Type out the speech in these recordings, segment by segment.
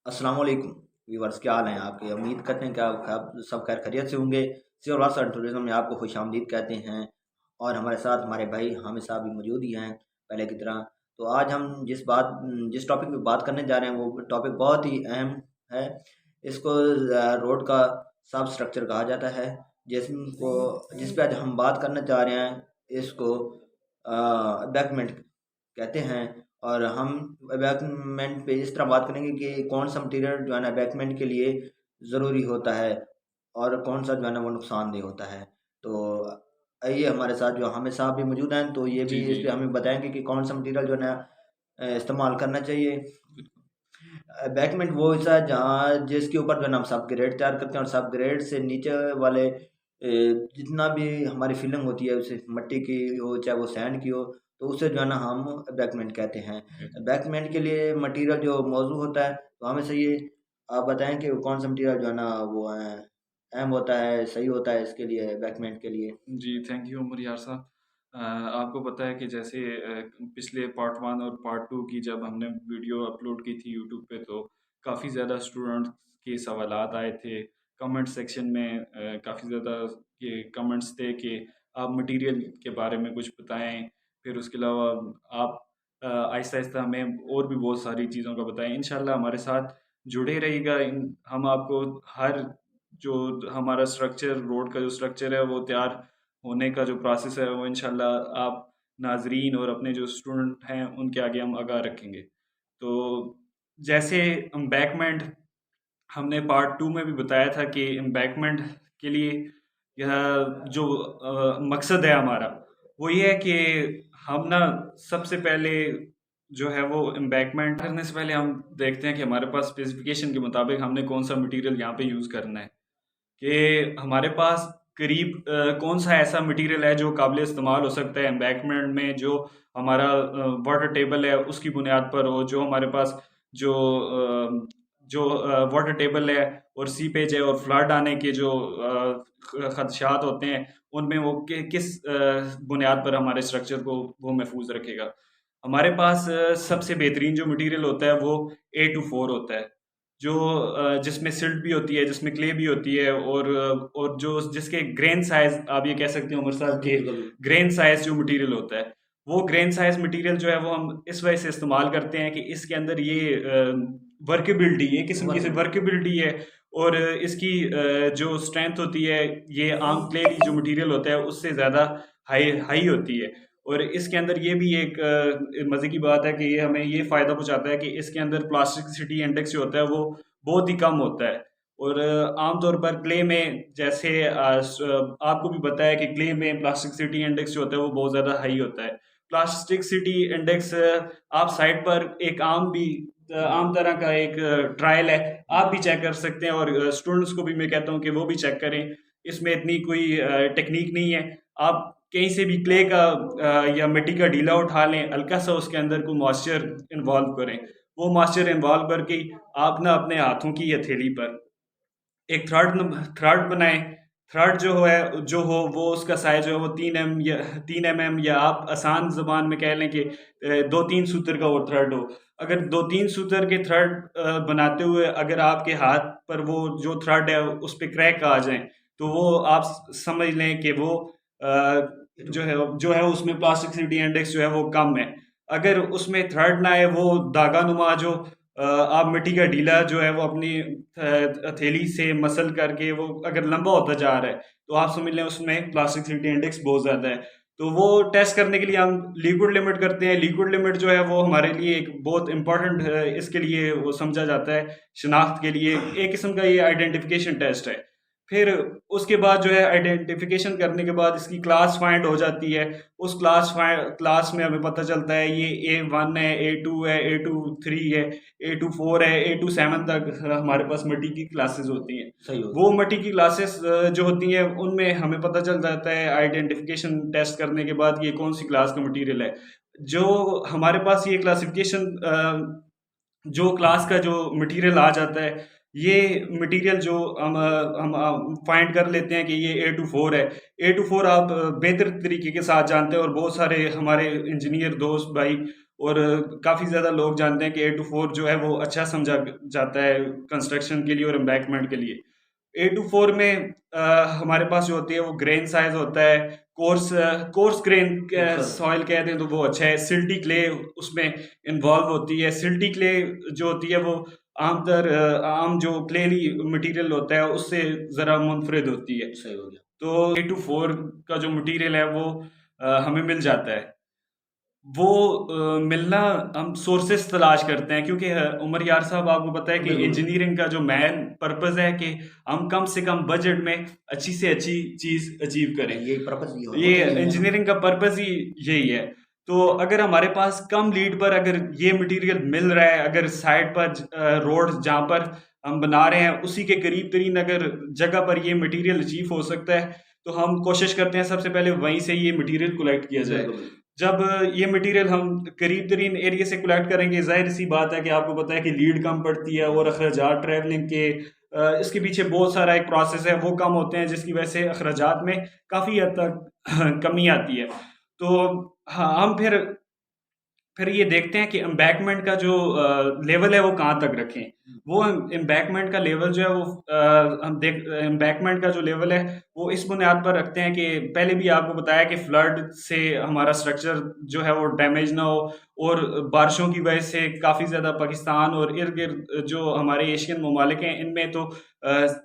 अस्सलाम वालेकुम व्यूअर्स, क्या हाल हैं आपके। उम्मीद करते हैं कि आप सब खैर खैरियत से होंगे। सी और टूरिज्म में आपको खुशामदीद कहते हैं और हमारे साथ हमारे भाई हामिद साहब भी मौजूद ही हैं पहले की तरह। तो आज हम जिस टॉपिक पे बात करने जा रहे हैं वो टॉपिक बहुत ही अहम है। इसको रोड का सब स्ट्रक्चर कहा जाता है, जिसको जिस पे आज हम बात करना चाह रहे हैं। इसको एबैकमेंट कहते हैं। और हम एबैकमेंट पे इस तरह बात करेंगे कि कौन सा मटेरियल जो है ना एबैकमेंट के लिए ज़रूरी होता है और कौन सा जो है ना वो नुकसानदेह होता है। तो आइए, हमारे साथ जो हामिद साहब भी मौजूद हैं, तो ये भी जी, इस जी। पे हमें बताएंगे कि कौन सा मटेरियल जो है ना इस्तेमाल करना चाहिए। बैकमेंट वो ऐसा है जहाँ जिसके ऊपर जो है ना हम सब ग्रेड तैयार करते हैं, और सब ग्रेड से नीचे वाले जितना भी हमारी फिलिंग होती है, उसे मिट्टी की हो चाहे वो सैंड की हो, तो उसे जो है ना हम बैकमेंट कहते हैं। बैकमेंट के लिए मटेरियल जो मौजूद होता है, तो हमें से ये आप बताएं कि कौन सा मटेरियल जो है ना वो अहम होता है, सही होता है इसके लिए, बैकमेंट के लिए। जी, थैंक यू उमर यार साहब। आपको पता है कि जैसे पिछले पार्ट 1 और पार्ट 2 की जब हमने वीडियो अपलोड की थी यूट्यूब पे, तो काफ़ी ज़्यादा स्टूडेंट्स के सवालात आए थे। कमेंट सेक्शन में काफ़ी ज़्यादा ये कमेंट्स थे कि आप मटेरियल के बारे में कुछ बताएँ। फिर उसके अलावा आप आहिस्ता-आहिस्ता हमें और भी बहुत सारी चीज़ों का बताएँ। इंशाल्लाह हमारे साथ जुड़े रहिएगा। इन हम आपको हर जो हमारा स्ट्रक्चर, रोड का जो स्ट्रक्चर है वो तैयार होने का जो प्रोसेस है वो इंशाल्लाह आप नाज़रीन और अपने जो स्टूडेंट हैं उनके आगे हम आगाह रखेंगे। तो जैसे एम्बैकमेंट हमने पार्ट 2 में भी बताया था कि एम्बैकमेंट के लिए यह जो मकसद है हमारा, वो ये है कि हम ना सबसे पहले जो है वो एम्बैकमेंट करने से पहले हम देखते हैं कि हमारे पास स्पेसिफिकेशन के मुताबिक हमने कौन सा मटेरियल यहाँ पे यूज़ करना है। कि हमारे पास करीब कौन सा ऐसा मटेरियल है जो काबिल इस्तेमाल हो सकता है एम्बैकमेंट में, जो हमारा वाटर टेबल है उसकी बुनियाद पर हो, जो हमारे पास जो वाटर टेबल है और सीपेज है और फ्लड आने के जो खदशात होते हैं, उनमें वो किस बुनियाद पर हमारे स्ट्रक्चर को वो महफूज रखेगा। हमारे पास सबसे बेहतरीन जो मटेरियल होता है वो A24 होता है, जो जिसमें सिल्ट भी होती है, जिसमें क्ले भी होती है, और जो जिसके ग्रेन साइज आप ये कह सकते हो उमर हाँ साहब जी, के बिल्कुल। ग्रेन साइज जो मटेरियल होता है, वो ग्रेन साइज मटेरियल जो है वो हम इस वजह से इस्तेमाल करते हैं कि इसके अंदर ये वर्केबिलिटी, ये किस्म की वर्क वर्केबिलिटी है, और इसकी जो स्ट्रेंथ होती है ये आम क्ले जो मटेरियल होता है उससे ज़्यादा हाई हाई होती है। और इसके अंदर ये भी एक मज़े की बात है कि ये हमें ये फ़ायदा पहुँचाता है कि इसके अंदर प्लास्टिसिटी इंडेक्स जो होता है वो बहुत ही कम होता है। और आम तौर पर क्ले में जैसे आपको भी पता है कि क्ले में प्लास्टिसिटी इंडेक्स जो होता है वो बहुत ज़्यादा हाई होता है। प्लास्टिसिटी इंडेक्स आप साइट पर एक आम तरह का एक ट्रायल है, आप भी चेक कर सकते हैं, और स्टूडेंट्स को भी मैं कहता हूँ कि वो भी चेक करें। इसमें इतनी कोई टेक्निक नहीं है। आप कहीं से भी क्ले का या मिट्टी का ढीला उठा लें, हल्का सा उसके अंदर कोई मॉइस्चर इन्वॉल्व करें, वो मॉइस्चर इन्वॉल्व करके आप ना अपने हाथों की हथेली पर एक थ्रेड बनाएं। थ्रेड जो हो वो उसका साइज जो है वो 3 mm, या आप आसान जबान में कह लें कि 2-3 सूत्र का वो थ्रेड हो। अगर 2-3 सूत्र के थ्रेड बनाते हुए अगर आपके हाथ पर वो जो थ्रेड है उस पर क्रैक आ जाए, तो वो आप समझ लें कि वो जो है उसमें प्लास्टिसिटी इंडेक्स जो है वो कम है। अगर उसमें थ्रेड ना है, वो धागा नुमा जो आप मिट्टी का ढीला जो है वो अपनी हथेली से मसल करके वो अगर लंबा होता जा रहा है, तो आप समझ लें उसमें प्लास्टिसिटी इंडेक्स बहुत ज़्यादा है। तो वो टेस्ट करने के लिए हम लिक्विड लिमिट करते हैं। लिक्विड लिमिट जो है वो हमारे लिए एक बहुत इंपॉर्टेंट इसके लिए वो समझा जाता है, शनाख्त के लिए एक किस्म का ये आइडेंटिफिकेशन टेस्ट है। फिर उसके बाद जो है आइडेंटिफिकेशन करने के बाद इसकी क्लास फाइंड हो जाती है। उस क्लास में हमें पता चलता है ये A1 है, A2 है, A23 है, A24 है, A27 तक हमारे पास मल्टी की क्लासेस होती हैं। सही होता वो है। मल्टी की क्लासेस जो होती हैं उनमें हमें पता चल जाता है आइडेंटिफिकेशन टेस्ट करने के बाद ये कौन सी क्लास का मटेरियल है। जो हमारे पास ये क्लासिफिकेशन जो क्लास का जो मटेरियल आ जाता है, ये मटेरियल जो हम फाइंड कर लेते हैं कि ये A24 है। A24 आप बेहतर तरीके के साथ जानते हैं, और बहुत सारे हमारे इंजीनियर दोस्त भाई और काफ़ी ज़्यादा लोग जानते हैं कि A24 जो है वो अच्छा समझा जाता है कंस्ट्रक्शन के लिए और एम्बैंकमेंट के लिए। A24 में हमारे पास जो होती है वो ग्रेन साइज होता है, कोर्स ग्रेन बिल्कुल सॉइल कहते हैं तो वो अच्छा है। सिल्टी क्ले उसमें इन्वॉल्व होती है। सिल्टी क्ले जो होती है वो आम जो क्लेली मटेरियल होता है उससे ज़रा मुनफरिद होती है। सही हो गया। तो A24 का जो मटेरियल है वो हमें मिल जाता है। वो मिलना हम सोर्सेस तलाश करते हैं क्योंकि उमर यार साहब आपको पता है कि बिल्कुल इंजीनियरिंग का जो मेन पर्पस है कि हम कम से कम बजट में अच्छी से अच्छी चीज अचीव करें। यही पर्पस ये ये होता ही है मेरा। इंजीनियरिंग का पर्पस ही यही है। तो अगर हमारे पास कम लीड पर अगर ये मटेरियल मिल रहा है, अगर साइड पर रोड जहाँ पर हम बना रहे हैं उसी के करीब तरीन अगर जगह पर ये मटेरियल अचीव हो सकता है तो हम कोशिश करते हैं सबसे पहले वहीं से ये मटेरियल कलेक्ट किया जाए। बिल्कुल बिल्कुल। जब ये मटेरियल हम करीब तरीन एरिया से कलेक्ट करेंगे, जाहिर सी बात है कि आपको पता है कि लीड कम पड़ती है और अखराजात ट्रैवलिंग के इसके पीछे बहुत सारा एक प्रोसेस है वो कम होते हैं जिसकी वजह से अखराजात में काफ़ी हद तक कमी आती है। तो हाँ, हम फिर ये देखते हैं कि एम्बैंकमेंट का जो लेवल है वो कहाँ तक रखें। वो एम्बैंकमेंट का लेवल जो है वो हम देख एम्बैंकमेंट का जो लेवल है वो इस बुनियाद पर रखते हैं कि पहले भी आपको बताया कि फ्लड से हमारा स्ट्रक्चर जो है वो डैमेज ना हो और बारिशों की वजह से काफ़ी ज़्यादा पाकिस्तान और इर्द गिर्द जो हमारे एशियन ममालिक हैं इनमें तो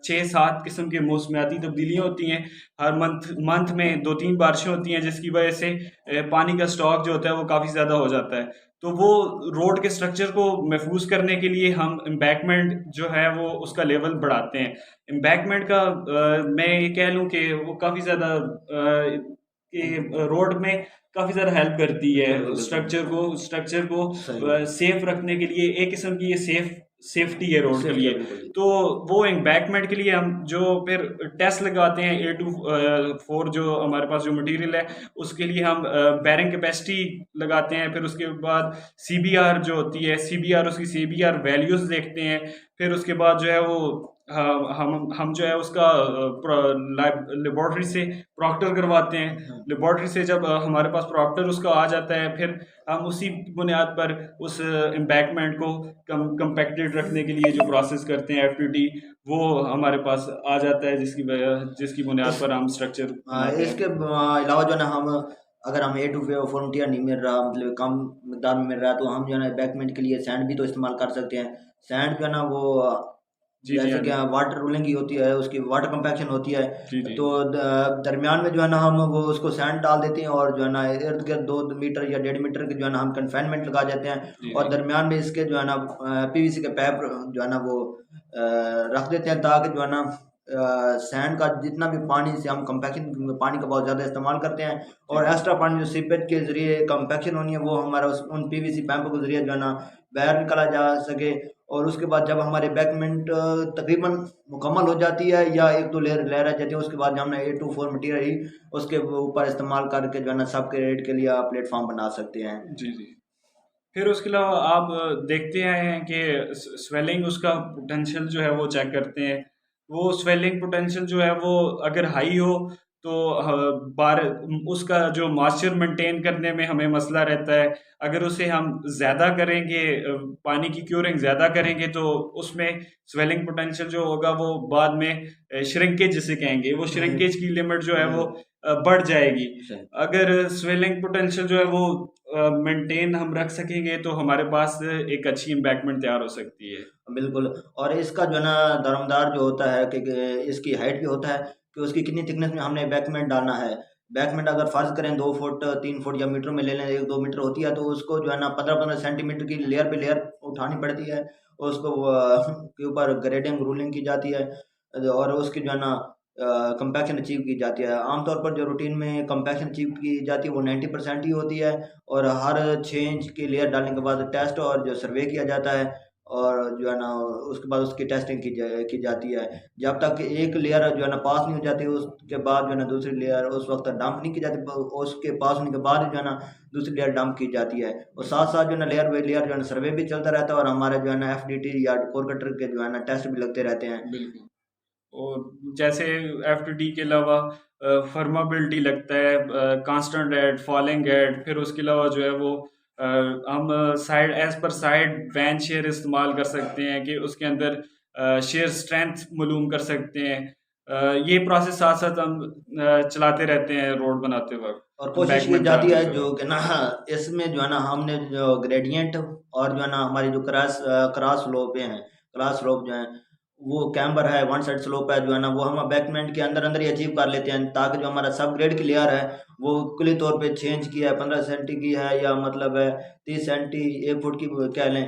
6-7 किस्म के मौसमियाती तब्दीलियाँ होती हैं। हर मंथ में 2-3 बारिशें होती हैं जिसकी वजह से पानी का स्टॉक जो होता है वो काफ़ी ज़्यादा हो जाता है। तो वो रोड के स्ट्रक्चर को महफूज करने के लिए हम एम्बैंकमेंट जो है वो उसका लेवल बढ़ाते हैं। एम्बैंकमेंट का मैं ये कह लूँ कि वो काफ़ी ज़्यादा कि रोड में काफ़ी ज़्यादा हेल्प करती है बिल्कुल बिल्कुल। स्ट्रक्चर को सही बात। सेफ रखने के लिए एक किस्म की ये सेफ्टी है रोड के सेफ्टी लिए। है बिल्कुल जी। तो वो एम्बैंकमेंट के लिए हम जो फिर टेस्ट लगाते हैं A24 जो हमारे पास जो मटेरियल है उसके लिए हम बैरिंग कैपेसिटी लगाते हैं। फिर उसके बाद सीबीआर जो होती है सीबीआर उसकी सीबीआर वैल्यूज़ देखते हैं। फिर उसके बाद जो है वो हम जो है उसका लेबॉर्ट्री से प्रॉक्टर करवाते हैं। हाँ, लेबॉर्ट्री से जब हमारे पास प्रॉक्टर उसका आ जाता है फिर हम उसी बुनियाद पर उस एम्बैंकमेंट को कंपैक्टेड रखने के लिए जो प्रोसेस करते हैं एफटीटी वो हमारे पास आ जाता है जिसकी बुनियाद इस पर हम स्ट्रक्चर बनाते हैं। इसके अलावा जो है ना हम अगर हमें A24 नहीं मिल रहा, मतलब कम मिकदार में मिल रहा है, तो हम जो है ना बैकमेंट के लिए सैंड भी तो इस्तेमाल कर सकते हैं। सैंड जो है ना वो जी जी जैसे हाँ कि जी। वाटर रूलिंग की होती है, उसकी वाटर कंपैक्शन होती है। जी जी तो दरमियान में जो है ना हम वो उसको सैंड डाल देते हैं और जो है ना इर्द गिर्द 2 मीटर या 1.5 मीटर के जो है ना हम कन्फाइनमेंट लगा देते हैं। जी और जी दरमियान में इसके जो है ना पीवीसी के पाइप जो है ना वो रख देते हैं, ताकि जो है ना सैंड का जितना भी पानी से हम कंपैक्शन पानी का बहुत ज़्यादा इस्तेमाल करते हैं, जी और जी एक्स्ट्रा पानी जो सीपेज के ज़रिए कंपैक्शन होनी है वो हमारा उन पीवीसी पाइपों के ज़रिए जो है ना बाहर निकाला जा सके। और उसके बाद जब हमारे बैकमेंट तकरीबन मुकम्मल हो जाती है या एक दो लेयर लेयर रह जाती है, उसके बाद हमने A24 मटीरियल ही उसके ऊपर इस्तेमाल करके जो है ना सबके रेट के लिए आप प्लेटफॉर्म बना सकते हैं। जी जी। फिर उसके अलावा आप देखते हैं कि स्वेलिंग उसका पोटेंशियल जो है वो चेक करते हैं। वो स्वेलिंग पोटेंशियल जो है वो अगर हाई हो तो बार उसका जो मॉइस्चर मेंटेन करने में हमें मसला रहता है। अगर उसे हम ज़्यादा करेंगे पानी की क्यूरिंग ज़्यादा करेंगे तो उसमें स्वेलिंग पोटेंशियल जो होगा वो बाद में श्रिंकेज जिसे कहेंगे वो श्रिंकेज की लिमिट जो है वो बिल्कुल बढ़ जाएगी। सही। अगर स्वेलिंग पोटेंशियल जो है वो मेंटेन हम रख सकेंगे तो हमारे पास एक अच्छी एम्बैंकमेंट तैयार हो सकती है। बिल्कुल। और इसका जो है ना दारोमदार जो होता है कि इसकी हाइट भी होता है कि उसकी कितनी थिकनेस में हमने बैकमेंट डालना है। बैकमेंट अगर फ़र्ज़ करें 2 फुट 3 फुट या मीटर में ले लें, 1-2 मीटर होती है, तो उसको जो है ना 15-15 सेंटीमीटर की लेयर पे लेयर उठानी पड़ती है। और उसको के ऊपर ग्रेडिंग रूलिंग की जाती है, और उसकी जो है ना कंपैक्शन अचीव की जाती है। आमतौर पर जो रूटीन में कंपैक्शन अचीव की जाती है वो 90% ही होती है। और हर 6 इंच की लेयर डालने के बाद टेस्ट और जो सर्वे किया जाता है, और जो है ना उसके बाद उसकी टेस्टिंग की जाती है। जब तक एक लेयर जो है ना पास नहीं हो जाती, उसके बाद जो है ना दूसरी लेयर उस वक्त डंप नहीं की जाती, उसके पास होने के बाद जो है ना दूसरी लेयर डंप की जाती है। और साथ साथ जो है ना लेयर बाई लेयर जो है ना सर्वे भी चलता रहता है, और हमारे जो है ना FDT या कोर कटर के जो है ना टेस्ट भी लगते रहते हैं। बिल्कुल। और जैसे एफटीटी के अलावा फर्माबिलिटी लगता है, कांस्टेंट एड, फॉलिंग एड, फिर उसके अलावा जो है वो हम साइड एज पर साइड वैन शेयर इस्तेमाल कर सकते हैं कि उसके अंदर शेयर स्ट्रेंथ मालूम कर सकते हैं। ये प्रोसेस साथ साथ हम चलाते रहते हैं रोड बनाते वक्त, और कोशिश की एम्बैंकमेंट जाती है बनाते जो वक्त। कि ना इसमें जो है ना हमने जो ग्रेडियंट और जो है ना हमारी जो क्रॉस स्लोप हैं, क्रॉस स्लोप जो है वो कैम्बर है, वन साइड स्लोप है जो है ना वो हम बैकमेंट के अंदर अंदर ही अचीव कर लेते हैं, ताकि जो हमारा सब ग्रेड की लेयर है वो कुली तौर पे चेंज किया है, 15 सेंटी की है या मतलब है 30 सेंटी, 1 फुट की कह लें,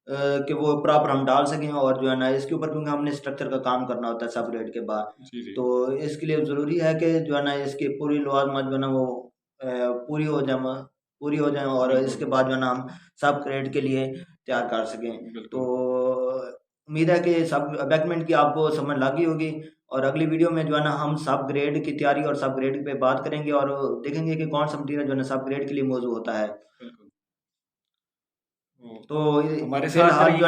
कि वो प्रॉपर हम डाल सकें। और जो है ना इसके ऊपर क्योंकि हमने स्ट्रक्चर का काम करना होता है सब ग्रेड के बाद, जी जी। तो इसके लिए ज़रूरी है कि जो है ना इसकी पूरी लवाजमत जो है ना वो पूरी हो जाए, पूरी हो जाए और बिल्कुल इसके बाद जो है ना हम सब ग्रेड के लिए तैयार कर सकें। तो बिल्कुल। उम्मीद है कि सब बैकमेंट की आपको समझ लगी होगी, और अगली वीडियो में जो है ना हम सब ग्रेड की तैयारी और सब ग्रेड पे बात करेंगे और देखेंगे कि कौन सा मटीरियल जो है ना सब ग्रेड के लिए मौजूद होता है। बिल्कुल। वो तो हमारे साथ फिलहाल जो है रहिए।